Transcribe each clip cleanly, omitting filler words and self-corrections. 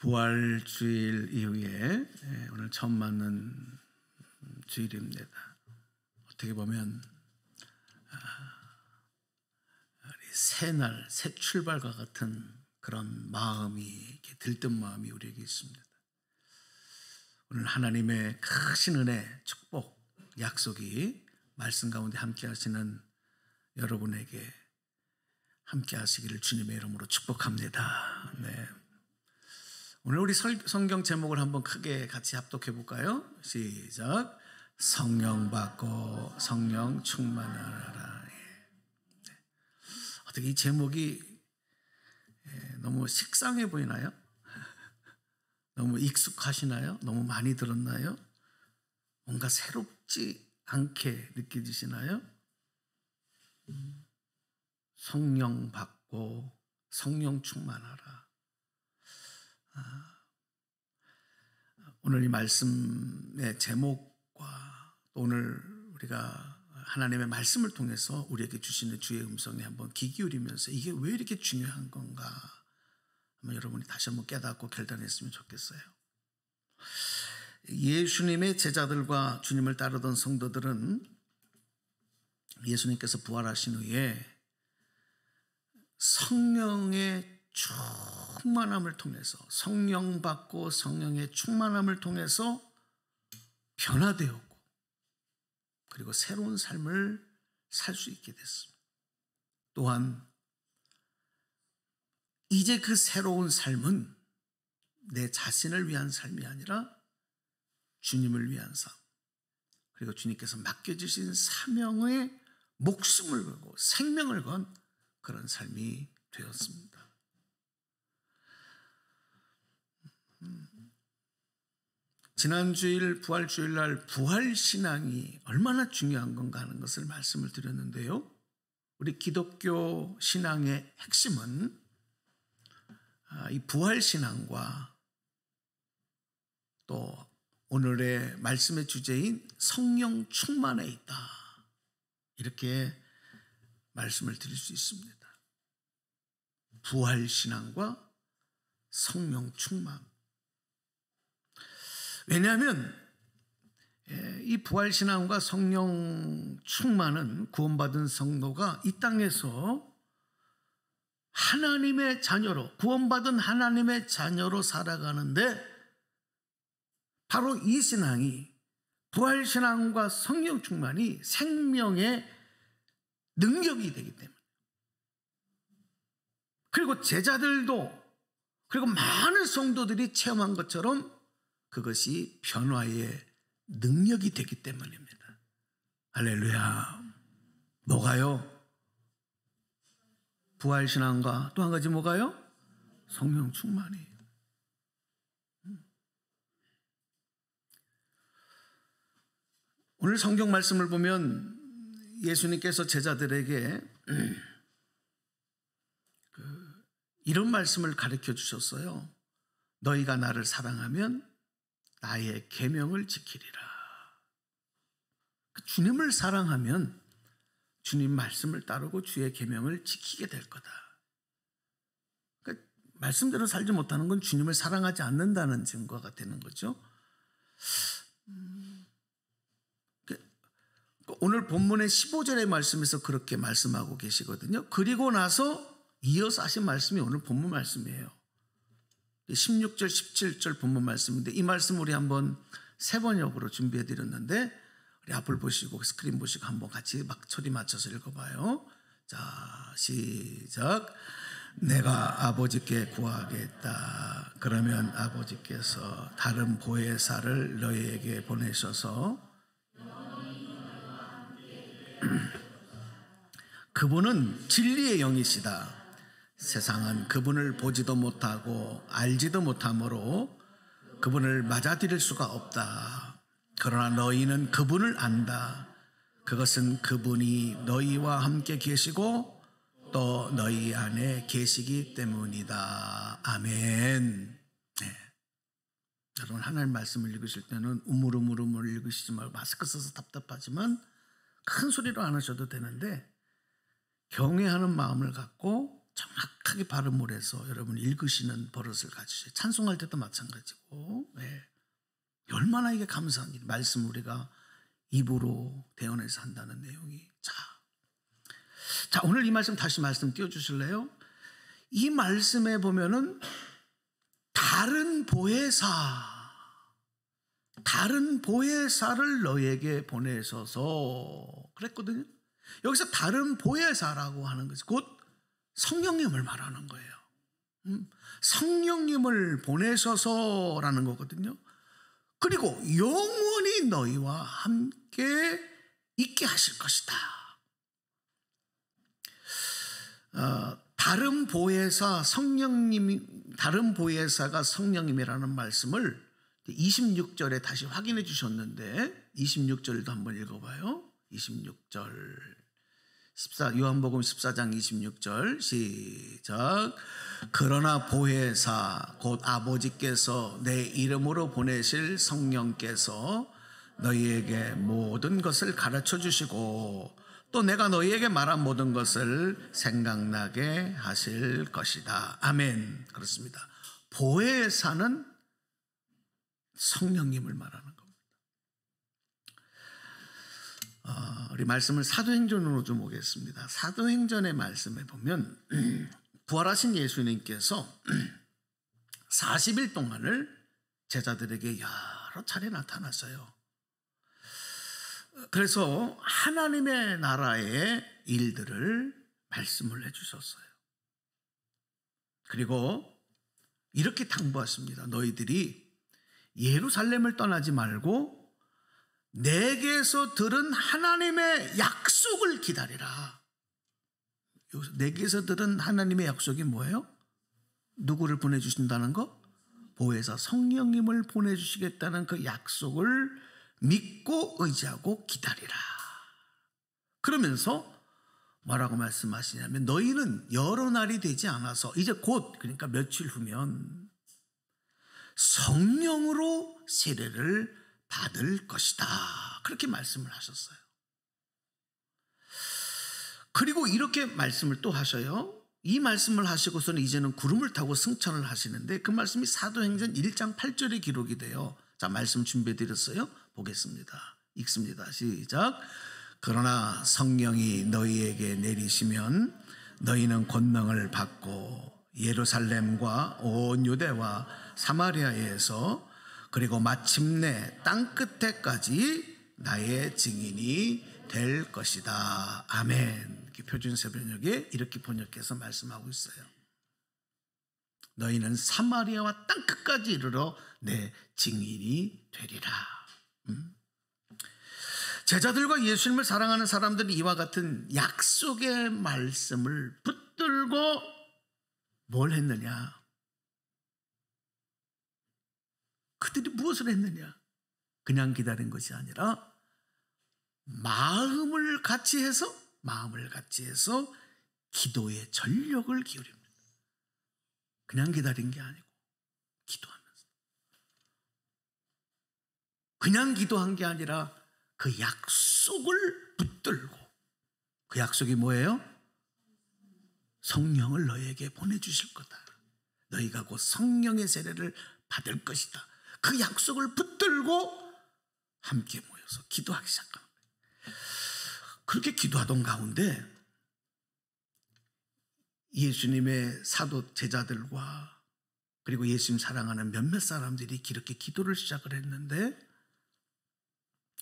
부활주일 이후에 오늘 처음 맞는 주일입니다. 어떻게 보면 새날, 새 출발과 같은 그런 마음이, 이렇게 들뜬 마음이 우리에게 있습니다. 오늘 하나님의 크신 은혜, 축복, 약속이 말씀 가운데 함께 하시는 여러분에게 함께 하시기를 주님의 이름으로 축복합니다. 네. 오늘 우리 성경 제목을 한번 크게 같이 합독해 볼까요? 시작. 성령 받고 성령 충만하라. 네. 어떻게 이 제목이 너무 식상해 보이나요? 너무 익숙하시나요? 너무 많이 들었나요? 뭔가 새롭지 않게 느껴지시나요? 성령 받고 성령 충만하라. 오늘 이 말씀의 제목과 또 오늘 우리가 하나님의 말씀을 통해서 우리에게 주시는 주의 음성에 한번 귀 기울이면서 이게 왜 이렇게 중요한 건가 한번 여러분이 다시 한번 깨닫고 결단했으면 좋겠어요. 예수님의 제자들과 주님을 따르던 성도들은 예수님께서 부활하신 후에 성령의 충만함을 통해서, 성령 받고 성령의 충만함을 통해서 변화되었고, 그리고 새로운 삶을 살 수 있게 됐습니다. 또한 이제 그 새로운 삶은 내 자신을 위한 삶이 아니라 주님을 위한 삶, 그리고 주님께서 맡겨주신 사명에 목숨을 걸고 생명을 건 그런 삶이 되었습니다. 지난주일 부활주일날 부활신앙이 얼마나 중요한 건가 하는 것을 말씀을 드렸는데요. 우리 기독교 신앙의 핵심은 이 부활신앙과 또 오늘의 말씀의 주제인 성령 충만에 있다, 이렇게 말씀을 드릴 수 있습니다. 부활신앙과 성령 충만. 왜냐하면 이 부활신앙과 성령 충만은 구원받은 성도가 이 땅에서 하나님의 자녀로, 구원받은 하나님의 자녀로 살아가는데 바로 이 신앙이, 부활신앙과 성령 충만이 생명의 능력이 되기 때문에, 그리고 제자들도, 그리고 많은 성도들이 체험한 것처럼 그것이 변화의 능력이 되기 때문입니다. 할렐루야. 뭐가요? 부활신앙과 또 한 가지 뭐가요? 성령 충만이에요. 오늘 성경 말씀을 보면 예수님께서 제자들에게 이런 말씀을 가르쳐 주셨어요. 너희가 나를 사랑하면 나의 계명을 지키리라. 주님을 사랑하면 주님 말씀을 따르고 주의 계명을 지키게 될 거다. 그러니까 말씀대로 살지 못하는 건 주님을 사랑하지 않는다는 증거가 되는 거죠. 오늘 본문의 15절의 말씀에서 그렇게 말씀하고 계시거든요. 그리고 나서 이어서 하신 말씀이 오늘 본문 말씀이에요. 16절, 17절 본문 말씀인데 이 말씀 우리 한번 세 번역으로 준비해 드렸는데 우리 앞을 보시고 스크린 보시고 한번 같이 막 소리 맞춰서 읽어봐요. 자, 시작. 내가 아버지께 구하겠다. 그러면 아버지께서 다른 보혜사를 너희에게 보내셔서 그분은 진리의 영이시다. 세상은 그분을 보지도 못하고 알지도 못하므로 그분을 맞아들일 수가 없다. 그러나 너희는 그분을 안다. 그것은 그분이 너희와 함께 계시고 또 너희 안에 계시기 때문이다. 아멘. 네. 여러분 하나님 말씀을 읽으실 때는 우물우물 읽으시지 말고 마스크 써서 답답하지만 큰 소리로 안 하셔도 되는데 경외하는 마음을 갖고 정확하게 정확하게 발음을 해서 여러분 읽으시는 버릇을 가지세요. 찬송할 때도 마찬가지고. 네. 얼마나 이게 감사한 일, 말씀 우리가 입으로 대언해서 한다는 내용이. 자, 오늘 이 말씀 다시 말씀 띄워주실래요? 이 말씀에 보면은 다른 보혜사를 너에게 보내셔서 그랬거든요. 여기서 다른 보혜사라고 하는 것이 곧 성령님을 말하는 거예요. 성령님을 보내셔서라는 거거든요. 그리고 영원히 너희와 함께 있게 하실 것이다. 다른 보혜사가 성령님이라는 말씀을 26절에 다시 확인해 주셨는데 26절도 한번 읽어봐요. 26절 요한복음 14장 26절 시작. 그러나 보혜사 곧 아버지께서 내 이름으로 보내실 성령께서 너희에게 모든 것을 가르쳐 주시고 또 내가 너희에게 말한 모든 것을 생각나게 하실 것이다. 아멘. 그렇습니다. 보혜사는 성령님을 말하는 겁니다. 우리 말씀을 사도행전으로 좀 보겠습니다. 사도행전의 말씀에 보면 부활하신 예수님께서 40일 동안을 제자들에게 여러 차례 나타났어요. 그래서 하나님의 나라의 일들을 말씀을 해주셨어요. 그리고 이렇게 당부하십니다. 너희들이 예루살렘을 떠나지 말고 내게서 들은 하나님의 약속을 기다리라. 내게서 들은 하나님의 약속이 뭐예요? 누구를 보내주신다는 거? 보혜사 성령님을 보내주시겠다는 그 약속을 믿고 의지하고 기다리라. 그러면서 뭐라고 말씀하시냐면 너희는 여러 날이 되지 않아서 이제 곧 그러니까 며칠 후면 성령으로 세례를 받을 것이다. 그렇게 말씀을 하셨어요. 그리고 이렇게 말씀을 또 하셔요. 이 말씀을 하시고서는 이제는 구름을 타고 승천을 하시는데 그 말씀이 사도행전 1장 8절에 기록이 돼요. 자, 말씀 준비해 드렸어요. 보겠습니다. 읽습니다. 시작. 그러나 성령이 너희에게 내리시면 너희는 권능을 받고 예루살렘과 온 유대와 사마리아에서 그리고 마침내 땅끝에까지 나의 증인이 될 것이다. 아멘. 표준세번역에 이렇게 번역해서 말씀하고 있어요. 너희는 사마리아와 땅끝까지 이르러 내 증인이 되리라. 제자들과 예수님을 사랑하는 사람들이 이와 같은 약속의 말씀을 붙들고 뭘 했느냐? 그들이 무엇을 했느냐? 그냥 기다린 것이 아니라 마음을 같이 해서 기도에 전력을 기울입니다. 그냥 기다린 게 아니고 기도하면서. 그냥 기도한 게 아니라 그 약속을 붙들고, 그 약속이 뭐예요? 성령을 너희에게 보내주실 거다. 너희가 곧 성령의 세례를 받을 것이다. 그 약속을 붙들고 함께 모여서 기도하기 시작합니다. 그렇게 기도하던 가운데 예수님의 사도 제자들과 그리고 예수님 사랑하는 몇몇 사람들이 이렇게 기도를 시작을 했는데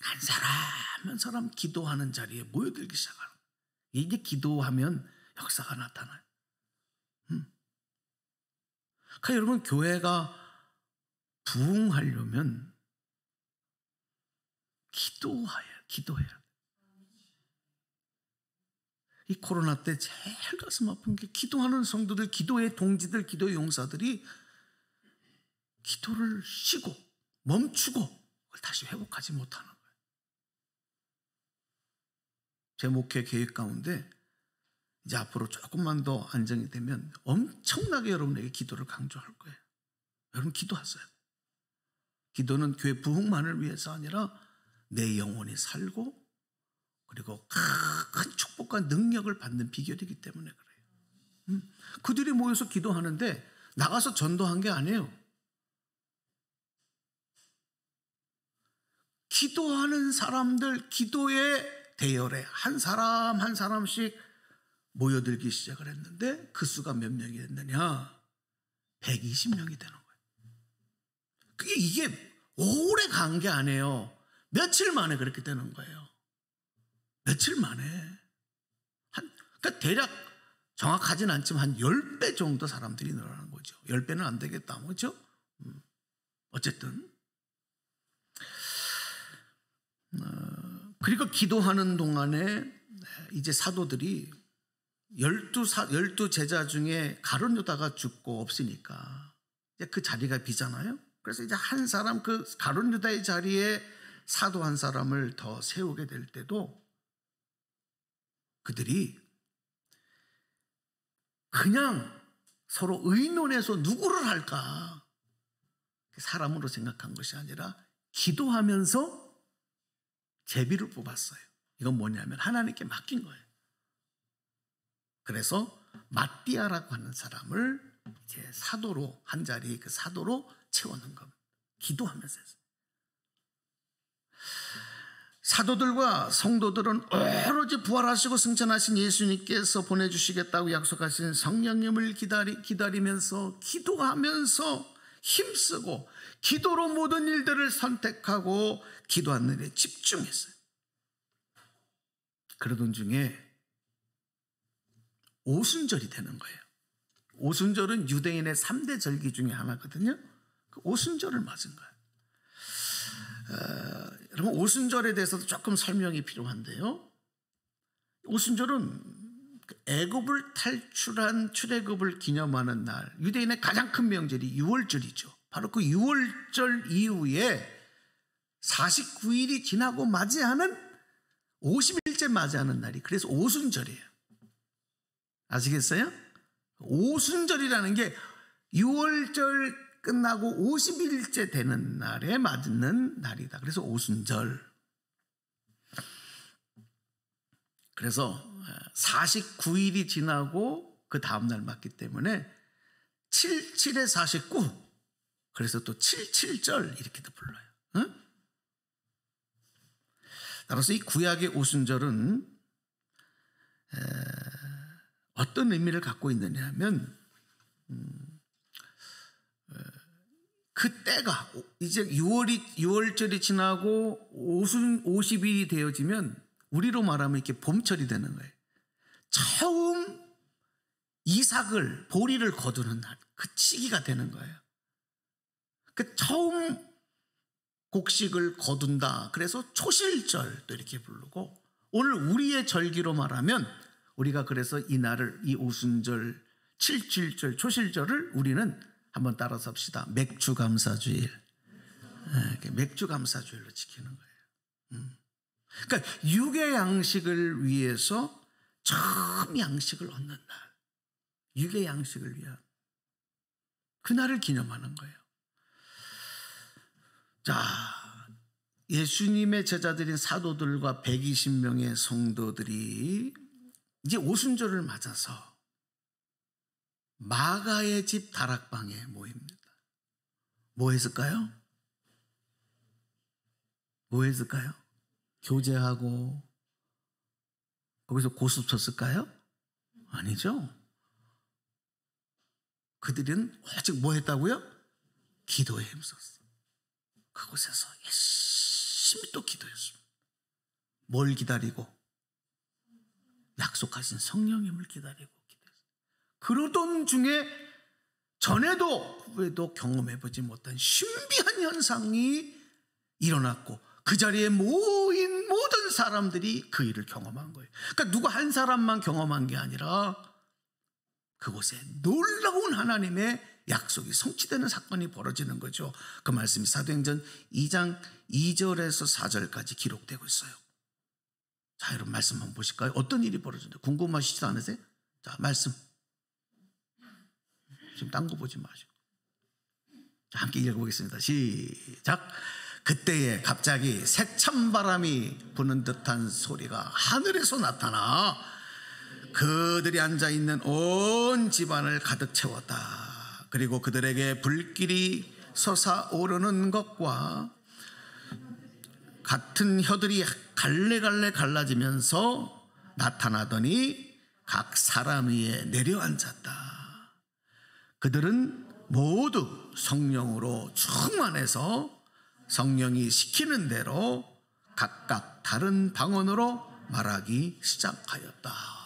한 사람 기도하는 자리에 모여들기 시작하는 거예요. 이게 기도하면 역사가 나타나요. 그러니까 여러분, 교회가 부흥하려면 기도해야 돼요. 이 코로나 때 제일 가슴 아픈 게 기도하는 성도들, 기도의 동지들, 기도의 용사들이 기도를 쉬고 멈추고 그걸 다시 회복하지 못하는 거예요. 제 목회 계획 가운데 이제 앞으로 조금만 더 안정이 되면 엄청나게 여러분에게 기도를 강조할 거예요. 여러분 기도하세요. 기도는 교회 부흥만을 위해서 아니라 내 영혼이 살고 그리고 큰 축복과 능력을 받는 비결이기 때문에 그래요. 그들이 모여서 기도하는데 나가서 전도한 게 아니에요. 기도하는 사람들, 기도의 대열에 한 사람 한 사람씩 모여들기 시작을 했는데 그 수가 몇 명이 됐느냐? 120명이 되는 거예요. 이게 오래 간 게 아니에요. 며칠 만에 그렇게 되는 거예요. 며칠 만에. 그러니까 대략 정확하진 않지만 한 10배 정도 사람들이 늘어나는 거죠. 10배는 안 되겠다. 그렇죠? 어쨌든. 그리고 기도하는 동안에 이제 사도들이 12 제자 중에 가룟 유다가 죽고 없으니까 이제 그 자리가 비잖아요. 그래서 이제 한 사람, 그 가룟 유다의 자리에 사도 한 사람을 더 세우게 될 때도 그들이 그냥 서로 의논해서 누구를 할까 사람으로 생각한 것이 아니라 기도하면서 제비를 뽑았어요. 이건 뭐냐면 하나님께 맡긴 거예요. 그래서 마띠아라고 하는 사람을 이제 사도로, 한 자리 그 사도로 채워넣은 겁니다. 기도하면서 했어요. 사도들과 성도들은 오로지 부활하시고 승천하신 예수님께서 보내주시겠다고 약속하신 성령님을 기다리면서 기도하면서 힘쓰고 기도로 모든 일들을 선택하고 기도하는 일에 집중했어요. 그러던 중에 오순절이 되는 거예요. 오순절은 유대인의 3대 절기 중에 하나거든요. 그 오순절을 맞은 거예요. 여러분 오순절에 대해서도 조금 설명이 필요한데요. 오순절은 애굽을 탈출한 출애굽을 기념하는 날, 유대인의 가장 큰 명절이 유월절이죠. 바로 그 유월절 이후에 49일이 지나고 맞이하는 50일째 맞이하는 날이 그래서 오순절이에요. 아시겠어요? 오순절이라는 게 6월절 끝나고 50일째 되는 날에 맞는 날이다. 그래서 오순절. 그래서 49일이 지나고 그 다음날 맞기 때문에 77에 49. 그래서 또 77절 이렇게도 불러요. 응? 따라서 이 구약의 오순절은 어떤 의미를 갖고 있느냐 하면 그 때가 이제 6월절이 지나고 오순 50일이 되어지면 우리로 말하면 이렇게 봄철이 되는 거예요. 처음 이삭을 보리를 거두는 날, 그 시기가 되는 거예요. 그 처음 곡식을 거둔다. 그래서 초실절 또 이렇게 부르고 오늘 우리의 절기로 말하면 우리가 그래서 이 날을 이 오순절, 칠칠절, 초실절을 우리는 한번 따라서 합시다. 맥주감사주일. 맥주감사주일로 지키는 거예요. 그러니까 육의 양식을 위해서 처음 양식을 얻는 날. 육의 양식을 위한 그날을 기념하는 거예요. 자, 예수님의 제자들인 사도들과 120명의 성도들이 이제 오순절을 맞아서 마가의 집 다락방에 모입니다. 뭐 했을까요? 뭐 했을까요? 교제하고 거기서 고수 쳤을까요? 아니죠. 그들은 오직 뭐 했다고요? 기도에 힘썼어. 그곳에서 열심히 또 기도했습니다. 뭘 기다리고? 약속하신 성령님을 기다리고 기도했어요. 그러던 중에 전에도 후에도 경험해보지 못한 신비한 현상이 일어났고 그 자리에 모인 모든 사람들이 그 일을 경험한 거예요. 그러니까 누구 한 사람만 경험한 게 아니라 그곳에 놀라운 하나님의 약속이 성취되는 사건이 벌어지는 거죠. 그 말씀이 사도행전 2장 2절에서 4절까지 기록되고 있어요. 자, 여러분 말씀 한번 보실까요? 어떤 일이 벌어졌는지 궁금하시지도 않으세요? 자, 말씀. 지금 딴 거 보지 마시고. 자, 함께 읽어보겠습니다. 시작. 그때에 갑자기 새찬 바람이 부는 듯한 소리가 하늘에서 나타나 그들이 앉아있는 온 집안을 가득 채웠다. 그리고 그들에게 불길이 솟아오르는 것과 같은 혀들이 갈래갈래 갈라지면서 나타나더니 각 사람 위에 내려앉았다. 그들은 모두 성령으로 충만해서 성령이 시키는 대로 각각 다른 방언으로 말하기 시작하였다.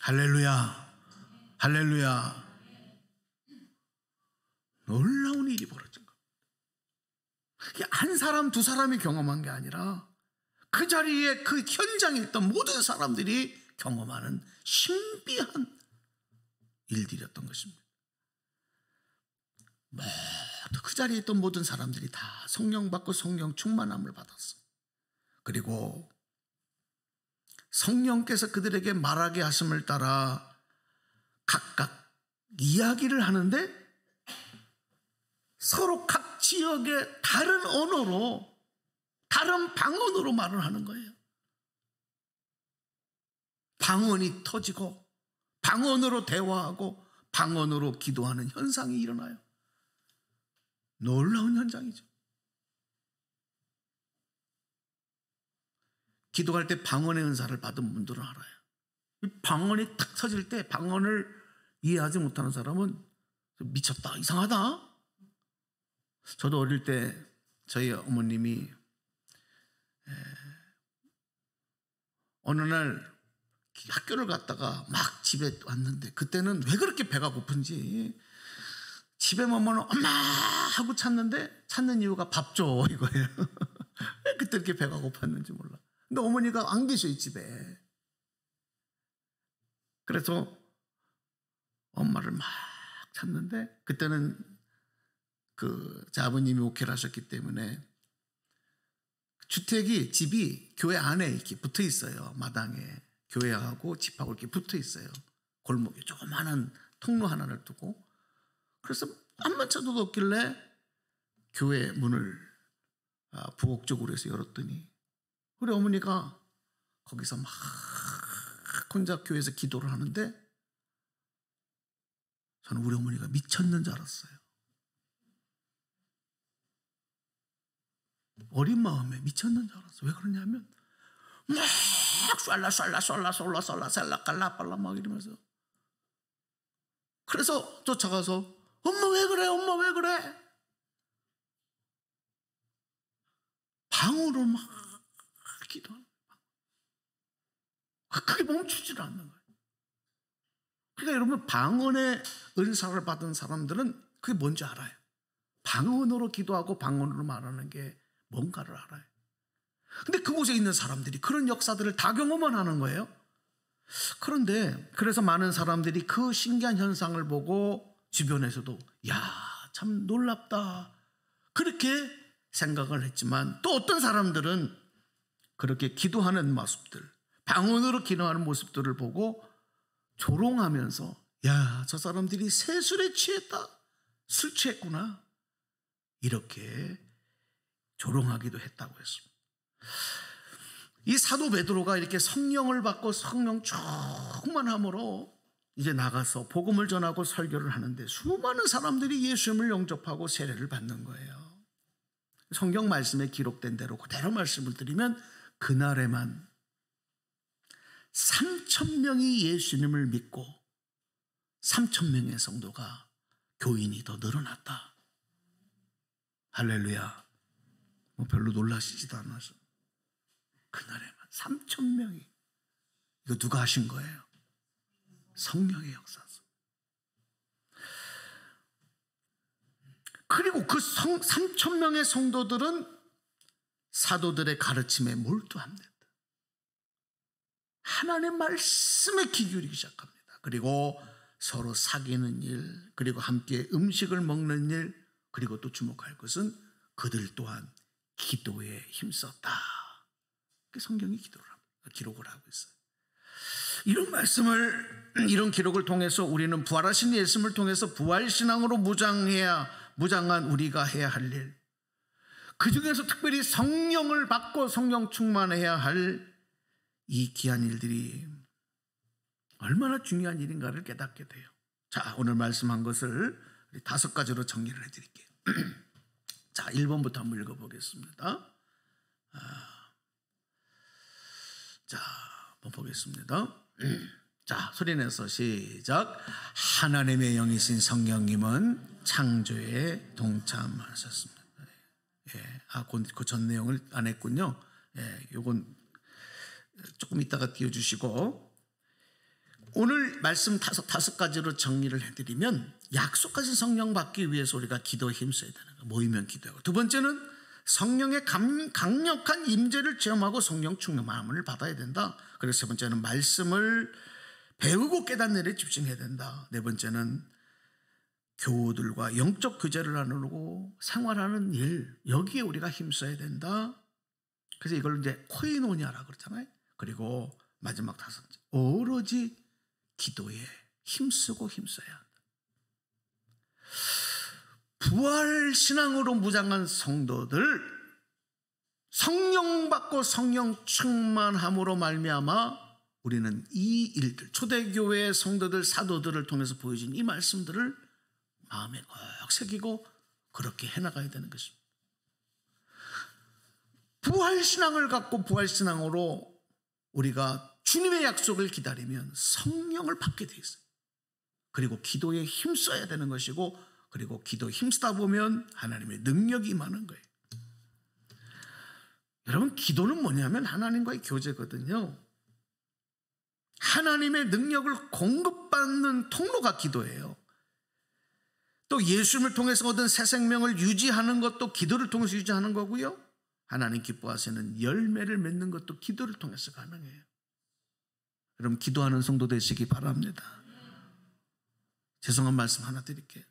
할렐루야, 할렐루야. 놀라운 일이 벌어진 것. 한 사람 두 사람이 경험한 게 아니라 그 자리에 그 현장에 있던 모든 사람들이 경험하는 신비한 일들이었던 것입니다. 모두 그 자리에 있던 모든 사람들이 다 성령 받고 성령 충만함을 받았어. 그리고 성령께서 그들에게 말하게 하심을 따라 각각 이야기를 하는데 서로 각 지역의 다른 언어로, 다른 방언으로 말을 하는 거예요. 방언이 터지고 방언으로 대화하고 방언으로 기도하는 현상이 일어나요. 놀라운 현장이죠. 기도할 때 방언의 은사를 받은 분들은 알아요. 방언이 탁 터질 때 방언을 이해하지 못하는 사람은 미쳤다, 이상하다. 저도 어릴 때 저희 어머님이 어느 날 학교를 갔다가 막 집에 왔는데 그때는 왜 그렇게 배가 고픈지 집에 오면 엄마 하고 찾는 이유가 밥 줘 이거예요. 왜 그때 이렇게 배가 고팠는지 몰라. 근데 어머니가 안 계셔요, 집에. 그래서 엄마를 막 찾는데 그때는 제 아버님이 목회를 하셨기 때문에 집이 교회 안에 이렇게 붙어 있어요. 마당에 교회하고 집하고 이렇게 붙어 있어요. 골목에 조그마한 통로 하나를 두고. 그래서 아무런 차도 없길래 교회 문을 부엌 쪽으로 해서 열었더니 우리 어머니가 거기서 막 혼자 교회에서 기도를 하는데 저는 우리 어머니가 미쳤는 줄 알았어요. 어린 마음에 미쳤는 줄 알았어요. 왜 그러냐면 막 쏠라 막 이러면서. 그래서 쫓아가서 엄마 왜 그래, 엄마 왜 그래. 방으로 막 기도하는 거예요. 그게 멈추질 않는 거예요. 그러니까 여러분, 방언의 은사를 받은 사람들은 그게 뭔지 알아요. 방언으로 기도하고 방언으로 말하는 게 뭔가를 알아요. 근데 그곳에 있는 사람들이 그런 역사들을 다 경험만 하는 거예요. 그런데 그래서 많은 사람들이 그 신기한 현상을 보고 주변에서도 야, 참 놀랍다 그렇게 생각을 했지만, 또 어떤 사람들은 그렇게 기도하는 모습들, 방언으로 기도하는 모습들을 보고 조롱하면서 야, 저 사람들이 세술에 취했다, 술 취했구나, 이렇게 조롱하기도 했다고 했습니다. 이 사도 베드로가 이렇게 성령을 받고 성령 충만함으로 이제 나가서 복음을 전하고 설교를 하는데 수많은 사람들이 예수님을 영접하고 세례를 받는 거예요. 성경 말씀에 기록된 대로 그대로 말씀을 드리면 그날에만 3,000명이 예수님을 믿고 3,000명의 성도가, 교인이 더 늘어났다. 할렐루야. 별로 놀라시지도 않아서. 그날에만 3,000명이. 이거 누가 하신 거예요? 성령의 역사죠. 그리고 그 3,000명의 성도들은 사도들의 가르침에 몰두합니다. 하나님의 말씀에 귀 기울이기 시작합니다. 그리고 서로 사귀는 일, 그리고 함께 음식을 먹는 일, 그리고 또 주목할 것은 그들 또한 기도에 힘썼다. 성경이 기록을 하고 있어요. 이런 말씀을, 이런 기록을 통해서 우리는 부활하신 예수님을 통해서 부활신앙으로 무장한 우리가 해야 할 일, 그 중에서 특별히 성령을 받고 성령 충만해야 할 이 귀한 일들이 얼마나 중요한 일인가를 깨닫게 돼요. 자, 오늘 말씀한 것을 5가지로 정리를 해드릴게요. 자, 1번부터 한번 읽어보겠습니다. 자, 한번 보겠습니다. 자, 소리내서 시작. 하나님의 영이신 성령님은 창조에 동참하셨습니다. 그 전 내용을 안 했군요. 요건 조금 이따가 띄워주시고, 오늘 말씀 5가지로 정리를 해드리면 약속하신 성령 받기 위해서 우리가 기도에 힘써야 되는 거예요. 모이면 기도하고, 두 번째는 성령의 강력한 임재를 체험하고 성령 충만함을 받아야 된다. 그리고 세 번째는 말씀을 배우고 깨닫는 일에 집중해야 된다. 네 번째는 교우들과 영적 교제를 나누고 생활하는 일, 여기에 우리가 힘써야 된다. 그래서 이걸 이제 코이노니아라고 그러잖아요. 그리고 마지막 5번째, 오로지 기도에 힘쓰고 힘써야 한다. 부활 신앙으로 무장한 성도들, 성령 받고 성령 충만함으로 말미암아 우리는 이 일들, 초대교회의 성도들, 사도들을 통해서 보여준 이 말씀들을 마음에 꼭 새기고 그렇게 해나가야 되는 것입니다. 부활신앙을 갖고 부활신앙으로 우리가 주님의 약속을 기다리면 성령을 받게 돼 있어요. 그리고 기도에 힘써야 되는 것이고, 그리고 기도에 힘쓰다 보면 하나님의 능력이 임하는 거예요. 여러분, 기도는 뭐냐면 하나님과의 교제거든요. 하나님의 능력을 공급받는 통로가 기도예요. 또 예수님을 통해서 얻은 새 생명을 유지하는 것도 기도를 통해서 유지하는 거고요. 하나님 기뻐하시는 열매를 맺는 것도 기도를 통해서 가능해요. 여러분, 기도하는 성도 되시기 바랍니다. 죄송한 말씀 하나 드릴게요.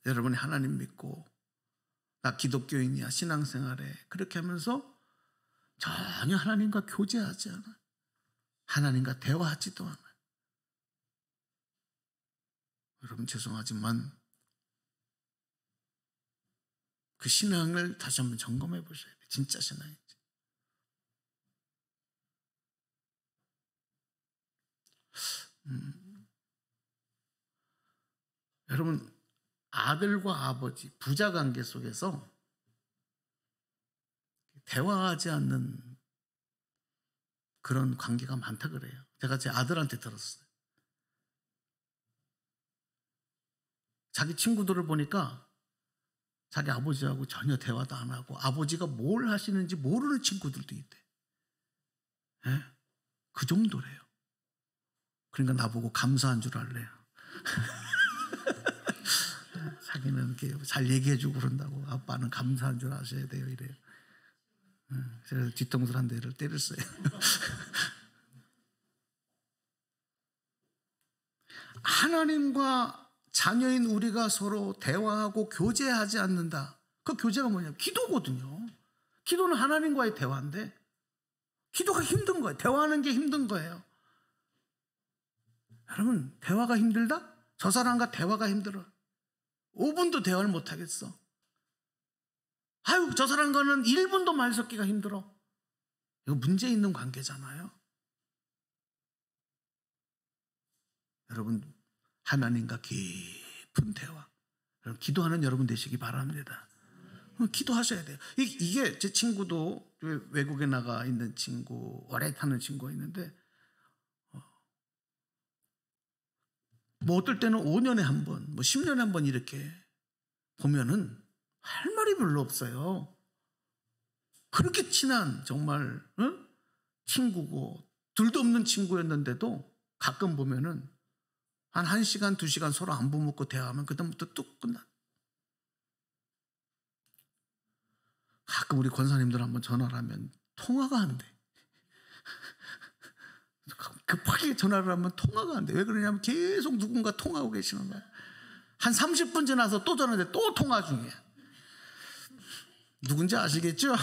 여러분이 하나님 믿고 나 기독교인이야, 신앙생활에 그렇게 하면서 전혀 하나님과 교제하지 않아, 하나님과 대화하지도 않아. 여러분, 죄송하지만 그 신앙을 다시 한번 점검해 보셔야 돼요. 진짜 신앙인지. 여러분, 아들과 아버지, 부자 관계 속에서 대화하지 않는 그런 관계가 많다 그래요. 제가 제 아들한테 들었어요. 자기 친구들을 보니까 자기 아버지하고 전혀 대화도 안 하고 아버지가 뭘 하시는지 모르는 친구들도 있대. 예? 그 정도래요. 그러니까 나보고 감사한 줄 알래요. 자기는 이렇게 잘 얘기해주고 그런다고 아빠는 감사한 줄 아셔야 돼요, 이래요. 그래서 뒤통수를 한 대를 때렸어요. 하나님과 자녀인 우리가 서로 대화하고 교제하지 않는다. 그 교제가 뭐냐면 기도거든요. 기도는 하나님과의 대화인데 기도가 힘든 거예요. 대화하는 게 힘든 거예요. 여러분, 대화가 힘들다? 저 사람과 대화가 힘들어. 5분도 대화를 못 하겠어. 아유, 저 사람과는 1분도 말 섞기가 힘들어. 이거 문제 있는 관계잖아요. 여러분, 하나님과 깊은 대화, 여러분, 기도하는 여러분 되시기 바랍니다. 기도하셔야 돼요. 이게 제 친구도 외국에 나가 있는 친구, 오래 타는 친구가 있는데 뭐 어떨 때는 5년에 한 번, 뭐 10년에 한 번 이렇게 보면은 할 말이 별로 없어요. 그렇게 친한 정말 친구고 둘도 없는 친구였는데도 가끔 보면은 한 1시간, 2시간 서로 안부 묻고 대화하면 그다음부터 뚝 끝나. 가끔 우리 권사님들 한번 전화를 하면 통화가 안 돼. 급하게 전화를 하면 통화가 안 돼. 왜 그러냐면 계속 누군가 통화하고 계시는 거야. 한 30분 지나서 또 전화하는데 또 통화 중이야. 누군지 아시겠죠?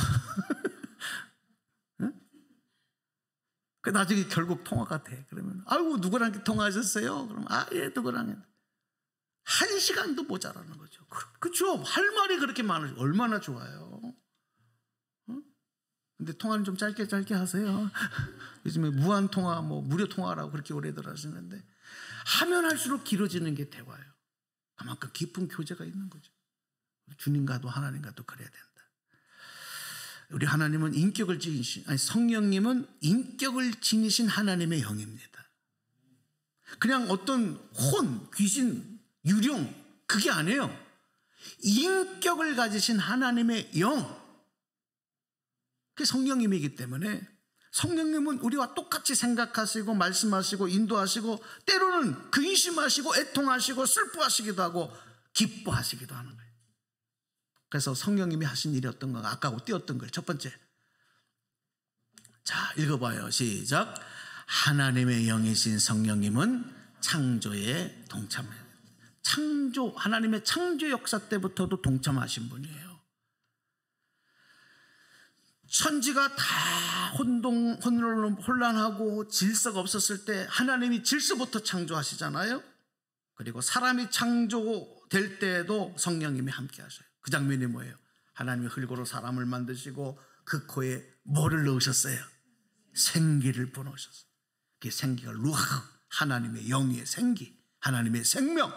그 나중에 결국 통화가 돼. 그러면 아이고, 누구랑 통화하셨어요? 그럼 예, 누구랑. 1시간도 모자라는 거죠. 그렇죠. 할 말이 그렇게 많아요. 얼마나 좋아요. 근데 통화는 좀 짧게 하세요. 요즘에 무한 통화, 무료 통화라고 그렇게 오래들 하시는데, 하면 할수록 길어지는 게 대화예요. 그만큼 깊은 교제가 있는 거죠. 주님과도 하나님과도 그래야 된다. 우리 하나님은 성령님은 인격을 지니신 하나님의 영입니다. 그냥 어떤 귀신, 유령, 그게 아니에요. 인격을 가지신 하나님의 영, 그게 성령님이기 때문에 성령님은 우리와 똑같이 생각하시고 말씀하시고 인도하시고 때로는 근심하시고 애통하시고 슬퍼하시기도 하고 기뻐하시기도 하는 거예요. 그래서 성령님이 하신 일이 어떤 건가? 아까 띄웠던 거예요. 첫 번째, 자 읽어봐요. 시작. 하나님의 영이신 성령님은 창조에 동참해요. 하나님의 창조 역사 때부터도 동참하신 분이에요. 천지가 다 혼란하고 질서가 없었을 때 하나님이 질서부터 창조하시잖아요. 그리고 사람이 창조될 때에도 성령님이 함께 하셔요. 그 장면이 뭐예요? 하나님이 흙으로 사람을 만드시고 그 코에 뭐를 넣으셨어요? 생기를 부어오셨어요. 그 생기가 루ach, 하나님의 영의 생기, 하나님의 생명,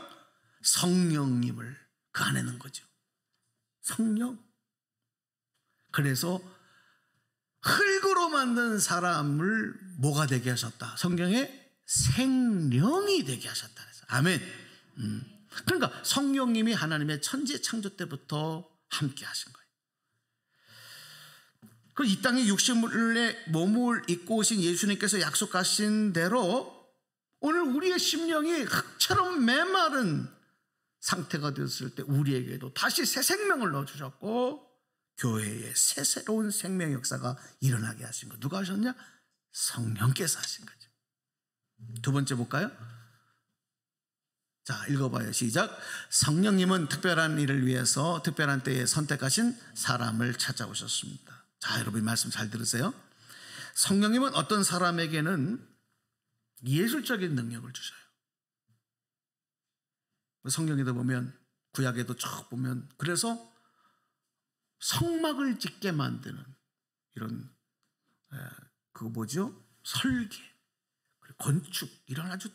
성령님을 그 안에 넣은 거죠. 성령. 그래서 흙으로 만든 사람을 뭐가 되게 하셨다? 성경에 생령이 되게 하셨다. 아멘. 그러니까 성령님이 하나님의 천지 창조 때부터 함께 하신 거예요. 이 땅에 육신의 몸을 입고 오신 예수님께서 약속하신 대로 오늘 우리의 심령이 흙처럼 메마른 상태가 되었을 때 우리에게도 다시 새 생명을 넣어주셨고 교회에 새 새로운 생명 역사가 일어나게 하신 거. 누가 하셨냐? 성령께서 하신 거죠. 두 번째 볼까요? 자, 읽어봐요. 시작. 성령님은 특별한 일을 위해서 특별한 때에 선택하신 사람을 찾아오셨습니다. 자, 여러분 말씀 잘 들으세요. 성령님은 어떤 사람에게는 예술적인 능력을 주셔요. 성경에도 보면, 구약에도 쭉 보면, 그래서 성막을 짓게 만드는 이런 설계, 건축, 이런 아주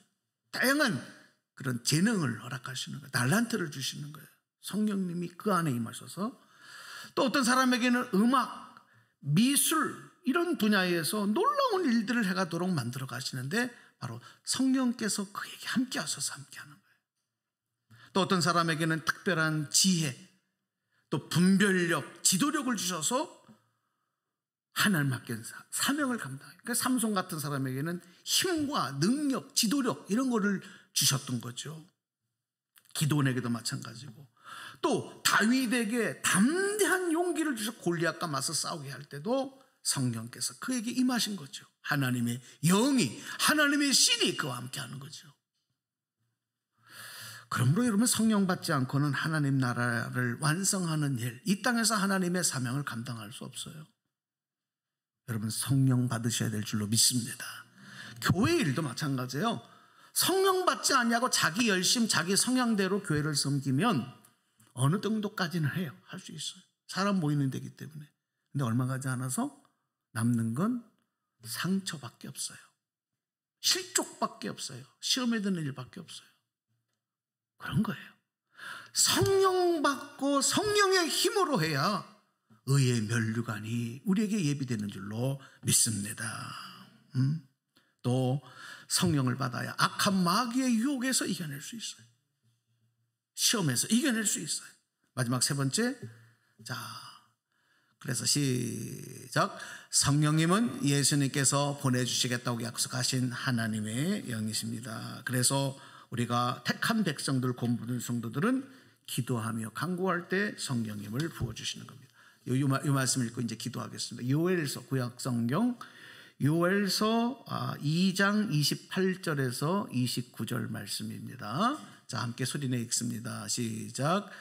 다양한 그런 재능을 허락하시는 거예요. 달란트를 주시는 거예요. 성령님이 그 안에 임하셔서. 또 어떤 사람에게는 음악, 미술 이런 분야에서 놀라운 일들을 해가도록 만들어 가시는데 바로 성령께서 그에게 함께 하셔서 함께 하는 거예요. 또 어떤 사람에게는 특별한 지혜, 또 분별력, 지도력을 주셔서 하나님 맡긴 사명을 감당해요. 그러니까 삼손 같은 사람에게는 힘과 능력, 지도력 이런 거를 주셨던 거죠. 기도원에게도 마찬가지고, 또 다윗에게 담대한 용기를 주셔서 골리앗과 맞서 싸우게 할 때도 성령께서 그에게 임하신 거죠. 하나님의 영이, 하나님의 신이 그와 함께 하는 거죠. 그러므로 여러분, 성령 받지 않고는 하나님 나라를 완성하는 일, 이 땅에서 하나님의 사명을 감당할 수 없어요. 여러분, 성령 받으셔야 될 줄로 믿습니다. 교회 일도 마찬가지예요. 성령 받지 않냐고 자기 열심, 자기 성향대로 교회를 섬기면 어느 정도까지는 해요. 할 수 있어요. 사람 모이는 데기 때문에. 근데 얼마 가지 않아서 남는 건 상처밖에 없어요. 실족밖에 없어요. 시험에 드는 일밖에 없어요. 그런 거예요. 성령 받고 성령의 힘으로 해야 의의 면류관이 우리에게 예비되는 줄로 믿습니다. 또 성령을 받아야 악한 마귀의 유혹에서 이겨낼 수 있어요. 시험에서 이겨낼 수 있어요. 마지막 세 번째, 자, 그래서 시작. 성령님은 예수님께서 보내주시겠다고 약속하신 하나님의 영이십니다. 그래서 우리가 택한 백성들, 공부된 성도들은 기도하며 간구할 때 성령님을 부어주시는 겁니다. 이 말씀 읽고 이제 기도하겠습니다. 요엘서, 구약성경 요엘서 2장 28절에서 29절 말씀입니다. 자, 함께 소리내 읽습니다. 시작.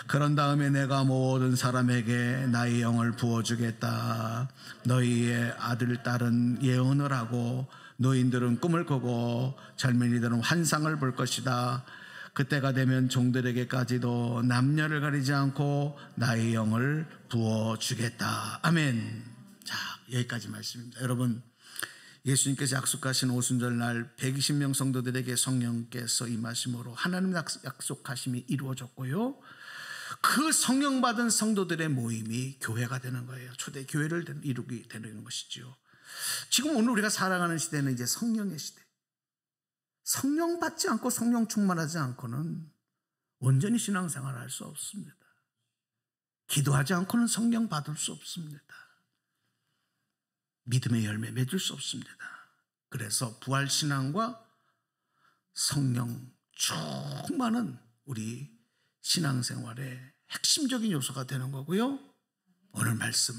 그런 다음에 내가 모든 사람에게 나의 영을 부어주겠다. 너희의 아들, 딸은 예언을 하고 노인들은 꿈을 꾸고 젊은이들은 환상을 볼 것이다. 그때가 되면 종들에게까지도 남녀를 가리지 않고 나의 영을 부어주겠다. 아멘. 자, 여기까지 말씀입니다. 여러분, 예수님께서 약속하신 오순절 날 120명 성도들에게 성령께서 임하심으로 하나님 약속하심이 이루어졌고요. 그 성령 받은 성도들의 모임이 교회가 되는 거예요. 초대 교회를 이루게 되는 것이죠. 지금 오늘 우리가 살아가는 시대는 이제 성령의 시대. 성령 받지 않고 성령 충만하지 않고는 온전히 신앙생활을 할 수 없습니다. 기도하지 않고는 성령 받을 수 없습니다. 믿음의 열매 맺을 수 없습니다. 그래서 부활신앙과 성령 충만은 우리 신앙생활의 핵심적인 요소가 되는 거고요. 오늘 말씀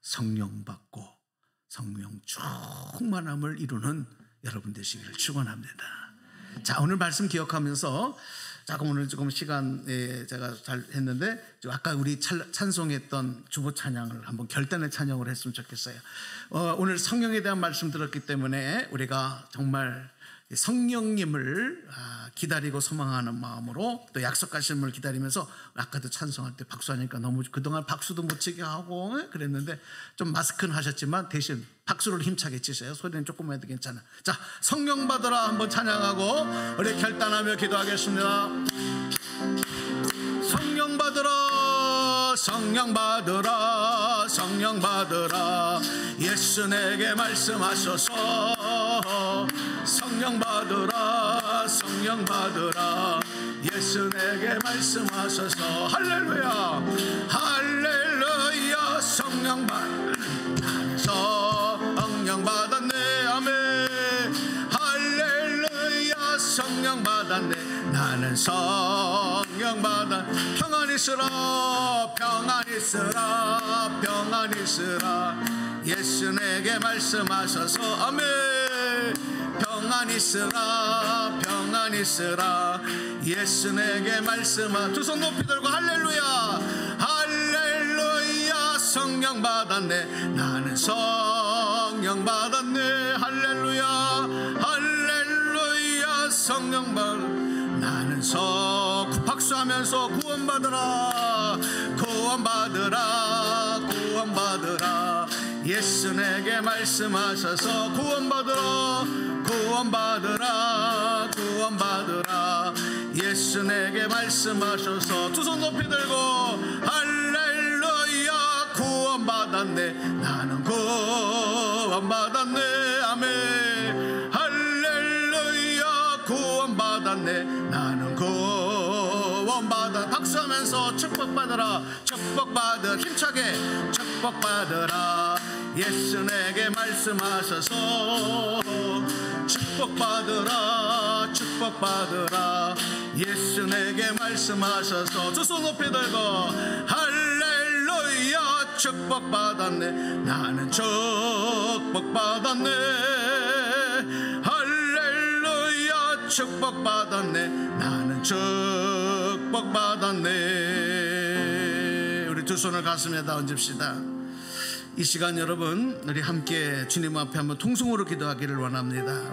성령 받고 성령 충만함을 이루는 여러분 되시기를 축원합니다. 자, 오늘 말씀 기억하면서 잠깐 오늘 조금 시간에 제가 잘 했는데 아까 우리 찬송했던 주보 찬양을 한번 결단의 찬양을 했으면 좋겠어요. 오늘 성령에 대한 말씀 들었기 때문에 우리가 정말 성령님을 기다리고 소망하는 마음으로 또 약속하심을 기다리면서 아까도 찬송할 때 박수하니까 너무 그동안 박수도 못 치게 하고 그랬는데 좀 마스크는 하셨지만 대신 박수를 힘차게 치세요. 소리는 조금만 해도 괜찮아. 자, 성령 받으라 한번 찬양하고 우리 결단하며 기도하겠습니다. 성령 받으라, 성령 받으라, 성령 받으라. 예수 내게 말씀하셔서 성령 받으라, 성령 받으라. 예수 내게 말씀하셔서 할렐루야, 할렐루야. 성령 성령 받았네, 아멘. 할렐루야, 성령 받았네. 나는 성령 받아. 평안히 있으라, 평안히 있으라, 평안히 있으라. 예수 내게 말씀하셔서 아멘. 평안히 있으라, 평안히 있으라. 예수 내게 말씀하. 두 손 높이 들고 할렐루야, 할렐루야. 성령 받았네, 나는 성령 받았네. 할렐루야, 할렐루야. 성령 받았네. 나는 박수하면서 구원받으라, 구원받으라, 구원받으라. 예수 내게 말씀하셔서 구원받으라, 구원받으라, 구원받으라. 예수 내게 말씀하셔서 두 손 높이 들고 할렐루야. 구원받았네, 나는 구원받았네, 아멘. 할렐루야. 구원받았네, 나는 구원받아. 박수하면서 축복받으라, 축복받으라. 힘차게 축복받으라. 예수 내게 말씀하셔서 축복받으라, 축복받으라. 예수 내게 말씀하셔서 두 손 높이 들고 할렐루야. 축복받았네, 나는 축복받았네. 할렐루야. 축복받았네, 나는 축복받았네. 우리 두 손을 가슴에다 얹읍시다. 이 시간 여러분 우리 함께 주님 앞에 한번 통성으로 기도하기를 원합니다.